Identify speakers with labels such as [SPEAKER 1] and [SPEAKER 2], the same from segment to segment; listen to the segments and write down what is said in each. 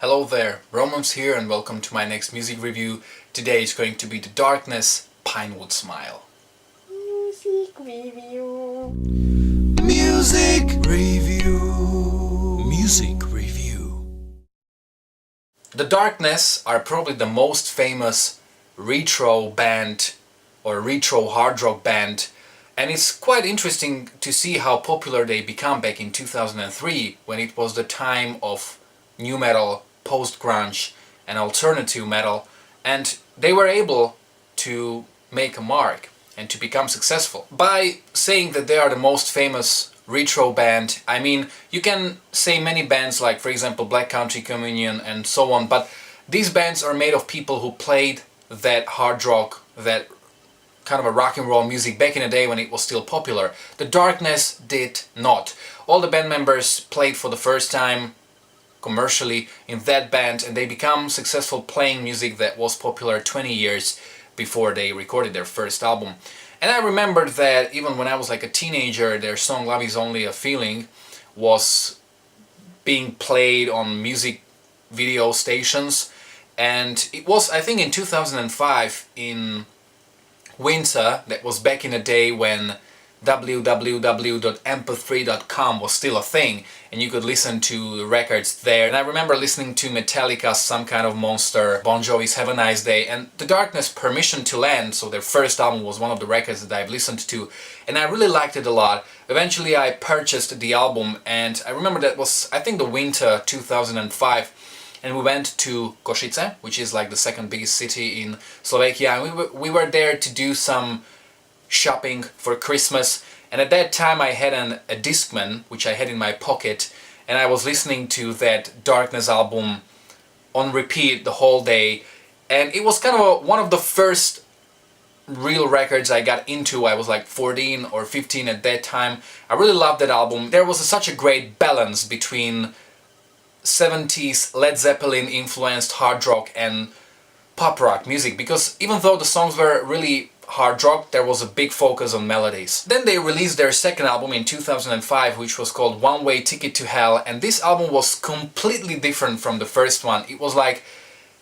[SPEAKER 1] Hello there, Romans here and welcome to my next music review. Today is going to be The Darkness, Pinewood Smile.
[SPEAKER 2] Music review.
[SPEAKER 1] Music review. Music review. The Darkness are probably the most famous retro band or retro hard rock band, and it's quite interesting to see how popular they become back in 2003 when it was the time of new metal, post-grunge and alternative metal, and they were able to make a mark and to become successful. By saying that they are the most famous retro band, I mean you can say many bands like, for example, Black Country Communion and so on, but these bands are made of people who played that hard rock, that kind of a rock and roll music back in the day when it was still popular. The Darkness did not. All the band members played for the first time commercially in that band, and they become successful playing music that was popular 20 years before they recorded their first album. And I remembered that even when I was like a teenager, their song Love Is Only a Feeling was being played on music video stations, and it was, I think, in 2005 in winter. That was back in the day when www.mp3.com was still a thing and you could listen to records there. And I remember listening to Metallica's Some Kind of Monster, Bon Jovi's Have a Nice Day, and The Darkness' Permission to Land, so their first album, was one of the records that I've listened to, and I really liked it a lot. Eventually I purchased the album, and I remember that was, I think, the winter 2005, and we went to Košice, which is like the second biggest city in Slovakia, and we were there to do some shopping for Christmas, and at that time I had a Discman which I had in my pocket, and I was listening to that Darkness album on repeat the whole day, and it was kind of one of the first real records I got into. I was like 14 or 15 at that time. I really loved that album. There was such a great balance between 70s Led Zeppelin influenced hard rock and pop rock music, because even though the songs were really hard rock, there was a big focus on melodies. Then they released their second album in 2005, which was called One Way Ticket to Hell, and this album was completely different from the first one. It was like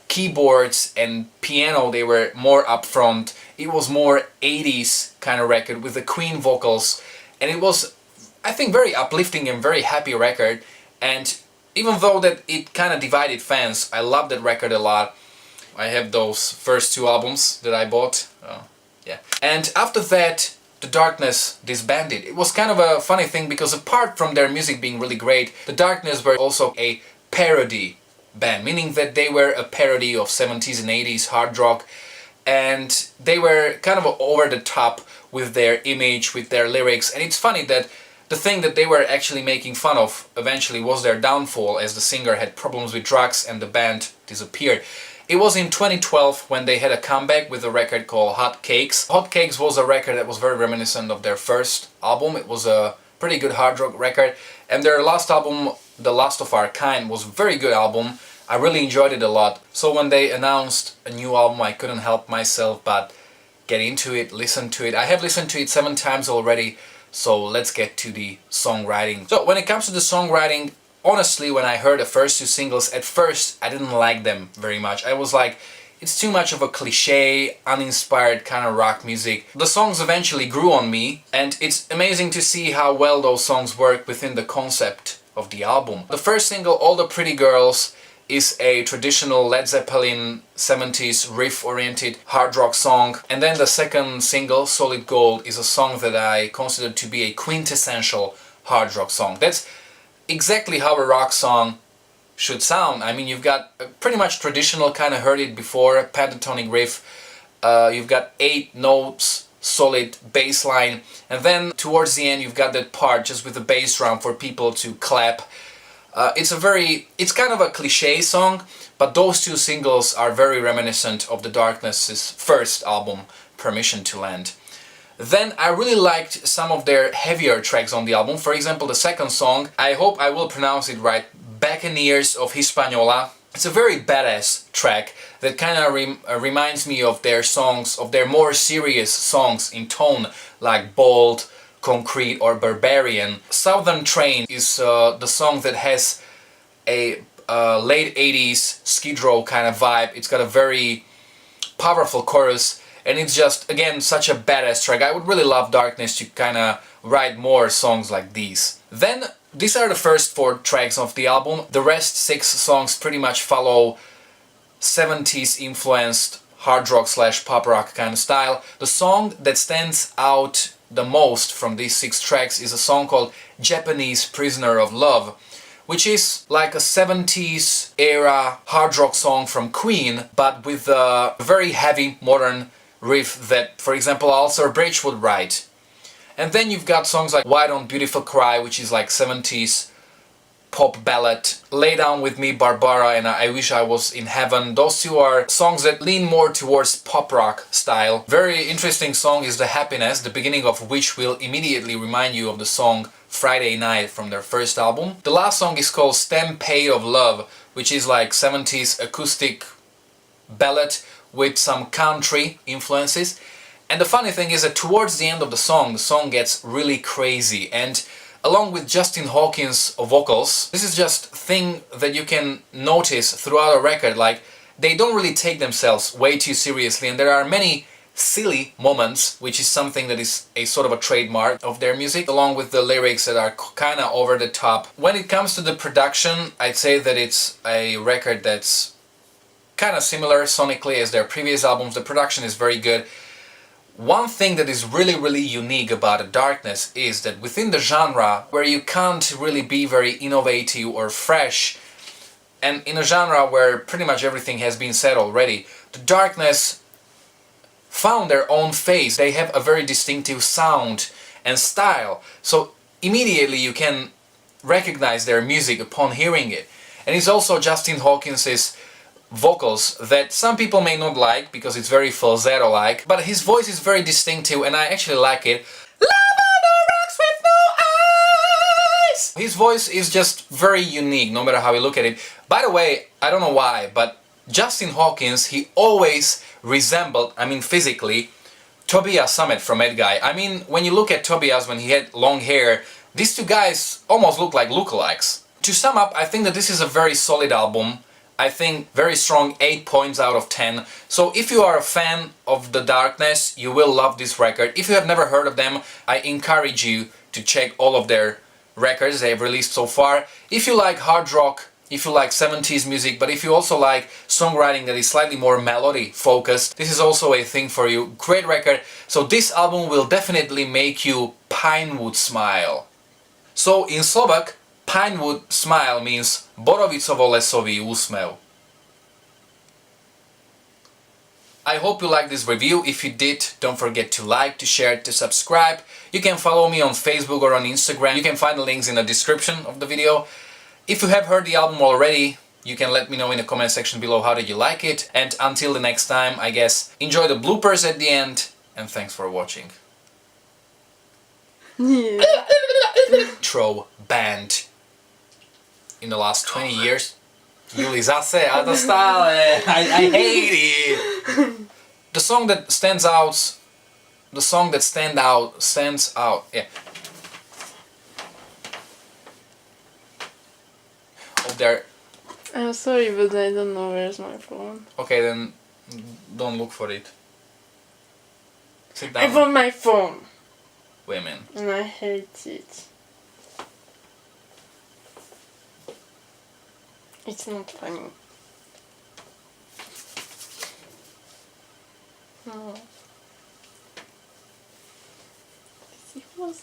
[SPEAKER 1] keyboards and piano, they were more upfront. It was more 80s kind of record with the Queen vocals, and it was, I think, very uplifting and very happy record. And even though that it kind of divided fans, I loved that record a lot. I have those first two albums that I bought. Yeah. And after that, The Darkness disbanded. It was kind of a funny thing because apart from their music being really great, The Darkness were also a parody band, meaning that they were a parody of 70s and 80s hard rock, and they were kind of over the top with their image, with their lyrics. And it's funny that the thing that they were actually making fun of eventually was their downfall, as the singer had problems with drugs and the band disappeared. It was in 2012 when they had a comeback with a record called Hot Cakes. Hot Cakes was a record that was very reminiscent of their first album. It was a pretty good hard rock record, and their last album, The Last of Our Kind, was a very good album. I really enjoyed it a lot. So when they announced a new album, I couldn't help myself but get into it, listen to it. I have listened to it 7 times already, so let's get to the songwriting. So when it comes to the songwriting, honestly, when I heard the first 2 singles, at first I didn't like them very much. I was like, it's too much of a cliche, uninspired kind of rock music. The songs eventually grew on me, and it's amazing to see how well those songs work within the concept of the album. The first single, All the Pretty Girls, is a traditional Led Zeppelin 70s riff-oriented hard rock song, and then the second single, Solid Gold, is a song that I consider to be a quintessential hard rock song. That's exactly how a rock song should sound. I mean, you've got a pretty much traditional, kind of heard it before, pentatonic riff, you've got 8 notes, solid bass line, and then towards the end you've got that part just with the bass drum for people to clap. It's kind of a cliche song, but those 2 singles are very reminiscent of The Darkness's first album, Permission to Land. Then I really liked some of their heavier tracks on the album. For example, the second song, I hope I will pronounce it right, Buccaneers of Hispaniola. It's a very badass track that kind of reminds me of their songs, of their more serious songs in tone, like Bold, Concrete or Barbarian. Southern Train is the song that has a late 80s Skid Row kind of vibe. It's got a very powerful chorus, and it's just, again, such a badass track. I would really love Darkness to kind of write more songs like these. Then, these are the first 4 tracks of the album. The rest 6 songs pretty much follow 70s influenced hard rock / pop rock kind of style. The song that stands out the most from these 6 tracks is a song called Japanese Prisoner of Love, which is like a 70s era hard rock song from Queen, but with a very heavy modern riff that, for example, Alter Bridge would write. And then you've got songs like Why Don't Beautiful Cry, which is like 70s pop ballad, Lay Down With Me, Barbara, and I Wish I Was in Heaven. Those 2 are songs that lean more towards pop rock style. Very interesting song is The Happiness, the beginning of which will immediately remind you of the song Friday Night from their first album. The last song is called Stampede of Love, which is like 70s acoustic ballad with some country influences. And the funny thing is that towards the end of the song gets really crazy, and along with Justin Hawkins' vocals, this is just a thing that you can notice throughout a record. Like, they don't really take themselves way too seriously, and there are many silly moments, which is something that is a sort of a trademark of their music, along with the lyrics that are kind of over the top. When it comes to the production, I'd say that it's a record that's kind of similar sonically as their previous albums. The production is very good. One thing that is really unique about Darkness is that within the genre, where you can't really be very innovative or fresh, and in a genre where pretty much everything has been said already, the Darkness found their own face. They have a very distinctive sound and style, so immediately you can recognize their music upon hearing it. And it's also Justin Hawkins' vocals that some people may not like because it's very falsetto-like, but his voice is very distinctive and I actually like it. Love on the rocks with no eyes! His voice is just very unique, no matter how you look at it. By the way, I don't know why, but Justin Hawkins, he always resembled, I mean physically, Tobias Sammet from Ed Guy. I mean, when you look at Tobias when he had long hair, these 2 guys almost look like lookalikes. To sum up, I think that this is a very solid album. I think very strong 8 points out of 10. So if you are a fan of The Darkness, you will love this record. If you have never heard of them, I encourage you to check all of their records they have released so far. If you like hard rock, if you like 70s music, but if you also like songwriting that is slightly more melody focused, this is also a thing for you. Great record. So this album will definitely make you Pinewood smile. So in Slovak, Pinewood smile means borovicovo-lesový úsmev. I hope you liked this review. If you did, don't forget to like, to share, to subscribe. You can follow me on Facebook or on Instagram. You can find the links in the description of the video. If you have heard the album already, you can let me know in the comment section below how did you like it. And until the next time, I guess, enjoy the bloopers at the end, and thanks for watching.
[SPEAKER 2] Yeah.
[SPEAKER 1] Intro band in the last 20 years. Juli zase, a to stále. I hate it. The song that stands out, yeah. Of their...
[SPEAKER 2] I'm sorry, but I don't know where's my phone.
[SPEAKER 1] Okay, then don't look for it. Sit
[SPEAKER 2] I
[SPEAKER 1] down.
[SPEAKER 2] found my phone.
[SPEAKER 1] Women.
[SPEAKER 2] And I hate it. It's not funny. No. It was